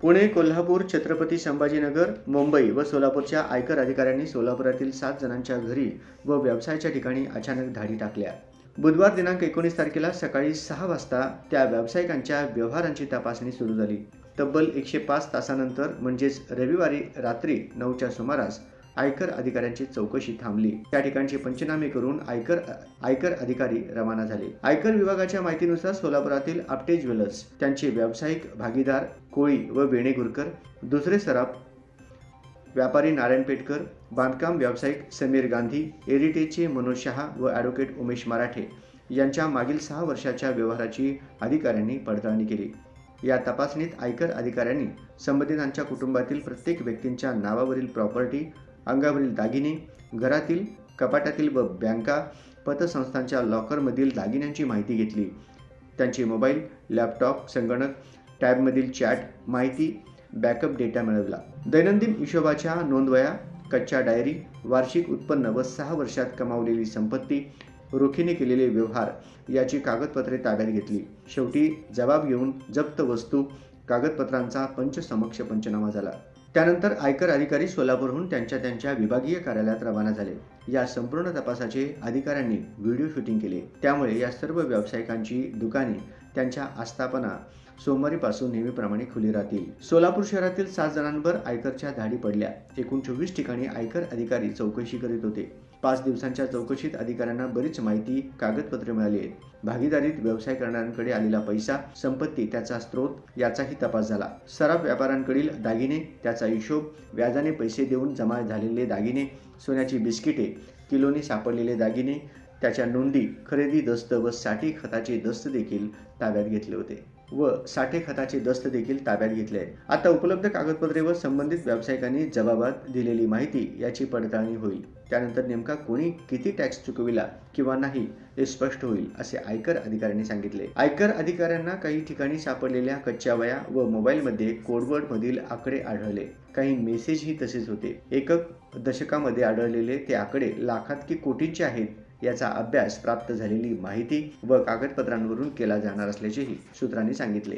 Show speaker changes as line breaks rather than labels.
पुणे, कोल्हापूर, छत्रपती संभाजीनगर, मुंबई व सोलापूरच्या आयकर अधिकाऱ्यांनी सोलापुरातील 7 जणांच्या घरी व व्यवसायाच्या ठिकाणी अचानक धाडी टाकल्या। बुधवार दिनांक 19 तारखेला सकाळी 6 वाजता त्या व्यावसायिकांच्या व्यवहारांची तपासणी सुरू झाली। तब्बल 105 तासानंतर म्हणजेच रविवारी रात्री 9च्या सुमारास आयकर अधिकाऱ्यांची चौकशी थांबली। त्या ठिकाणचे पंचनामे करून आयकर अधिकारी रवाना झाले। आयकर विभागाच्या माहितीनुसार सोलापुरातील आपटे ज्वेलर्स, त्यांचे व्यावसायिक भागीदार कोळी व वेणेगुरकर, दुसरे सराफ व्यापारी नारायण पेटकर, बांधकाम व्यावसायिक समीर गांधी, एरिटेजचे मनोज शहा व ॲडव्होकेट उमेश मराठे यांच्या मागील 6 वर्षाच्या व्यवहाराची अधिकाऱ्यांनी पडताळणी केली। या तपासणीत आयकर अधिकाऱ्यांनी संबंधितांच्या कुटुंबातील प्रत्येक व्यक्तींच्या नावावरील प्रॉपर्टी, अंगावरील दागिने, घरातील, कपाटातील व बँका, पतसंस्थांच्या लॉकरमधील दागिन्यांची माहिती घेतली। त्यांचे मोबाईल, लॅपटॉप, संगणक, टॅबमधील चॅट माहिती, बॅकअप डेटा मिळवला। दैनंदिन हिशोबाच्या नोंदवह्या, कच्च्या डायरी, वार्षिक उत्पन्न व 6 वर्षात कमावलेली संपत्ती, रोखीने केलेले व्यवहार याची कागदपत्रे ताब्यात घेतली। शेवटी जबाब घेऊन जप्त वस्तू, कागदपत्रांचा पंचसमक्ष पंचनामा झाला। त्यानंतर आयकर अधिकारी सोलापूरहून त्यांच्या विभागीय कार्यालयात रवाना झाले। या संपूर्ण तपासाचे अधिकाऱ्यांनी व्हिडिओ शूटिंग केले। त्यामुळे या सर्व व्यावसायिकांची दुकाने, त्यांच्या आस्थापना सोमवारीपासून नेहमीप्रमाणे खुली राहतील। सोलापूर शहरातील 7 जणांवर आयकरच्या धाडी पडल्या। एकूण 24 ठिकाणी आयकर अधिकारी चौकशी करीत होते। 5 दिवसांच्या चौकशीत अधिकाऱ्यांना बरीच माहिती, कागदपत्रे मिळाली आहेत। भागीदारीत व्यवसाय करणाऱ्यांकडे आलेला पैसा, संपत्ती, त्याचा स्रोत याचाही तपास झाला। सराफ व्यापाऱ्यांकडील दागिने, त्याचा हिशोब, व्याजाने पैसे देऊन जमा झालेले दागिने, सोन्याची बिस्किटे, किलोनी सापडलेले दागिने, त्याच्या नोंदी, खरेदी दस्त व साठे खताचे दस्त देखील ताब्यात घेतले होते ताब्यात घेतले आहे। आता उपलब्ध कागदपत्रे व संबंधित व्यावसायिकांनी जबाबात दिलेली माहिती याची पडताळणी होईल। त्यानंतर नेमका कोणी किती टॅक्स चुकविला किंवा नाही हे स्पष्ट होईल, असे आयकर अधिकाऱ्यांनी सांगितले। आयकर अधिकाऱ्यांना काही ठिकाणी सापडलेल्या कच्च्या वह्या व मोबाईलमध्ये कोडवर्ड मधील आकडे आढळले। काही मेसेजही तसेच होते। एकक दशकामध्ये आढळलेले ते आकडे लाखात की कोटींचे आहेत याचा अभ्यास प्राप्त झालेली माहिती व कागदपत्रांवरून केला जाणार असल्याचेही सूत्रांनी सांगितले।